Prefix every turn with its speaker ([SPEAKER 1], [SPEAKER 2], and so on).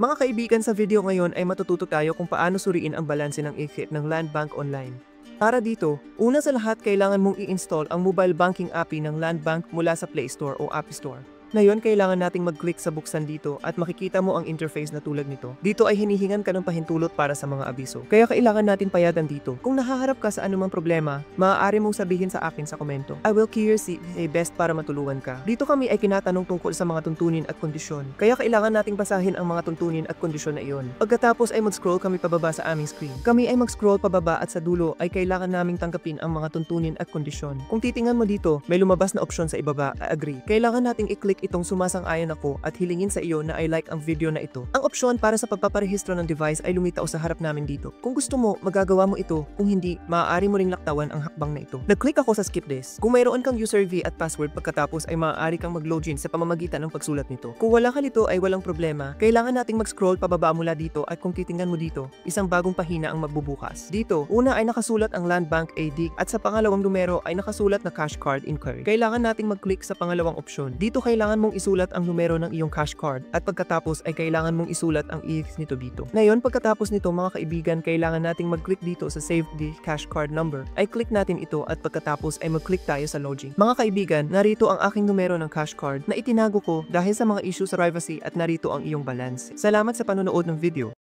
[SPEAKER 1] Mga kaibigan, sa video ngayon ay matututo tayo kung paano suriin ang balanse ng e-KIT ng Land Bank Online. Para dito, una sa lahat kailangan mong i-install ang mobile banking API ng Land Bank mula sa Play Store o App Store. Ngayon, kailangan nating mag-click sa buksan dito at makikita mo ang interface na tulad nito. Dito ay hinihingan ka ng pahintulot para sa mga abiso. Kaya kailangan natin payagan dito. Kung nahaharap ka sa anumang problema, maaari mong sabihin sa akin sa komento. I will clear see best para matulungan ka. Dito kami ay kinatanong tungkol sa mga tuntunin at kondisyon. Kaya kailangan nating basahin ang mga tuntunin at kondisyon na iyon. Pagkatapos ay mag-scroll kami pababa sa aming screen. Kami ay mag-scroll pababa at sa dulo ay kailangan naming tanggapin ang mga tuntunin at kondisyon. Kung titingnan mo dito, may lumabas na opsyon sa ibaba, agree. Kailangan nating i-click itong sumasang-ayon ako at hilingin sa iyo na i-like ang video na ito. Ang opsyon para sa pagpaparehistro ng device ay lumitaw sa harap namin dito. Kung gusto mo, magagawa mo ito. Kung hindi, maaari mo ring laktawan ang hakbang na ito. Nag-click ako sa skip this. Kung mayroon kang user V at password pagkatapos ay maaari kang mag-login sa pamamagitan ng pagsulat nito. Kung wala ka nito ay walang problema. Kailangan nating mag-scroll pababa mula dito at kung titingnan mo dito, isang bagong pahina ang magbubukas. Dito, una ay nakasulat ang Land Bank AD at sa pangalawang numero ay nakasulat na Cash Card Inquiry. Kailangan nating mag-click sa pangalawang opsyon. Dito kailangan mong isulat ang numero ng iyong cash card at pagkatapos ay kailangan mong isulat ang EX nito dito. Ngayon, pagkatapos nito mga kaibigan, kailangan nating mag-click dito sa Save the Cash Card Number. Ay click natin ito at pagkatapos ay mag-click tayo sa Login. Mga kaibigan, narito ang aking numero ng cash card na itinago ko dahil sa mga issue sa privacy at narito ang iyong balance. Salamat sa panonood ng video.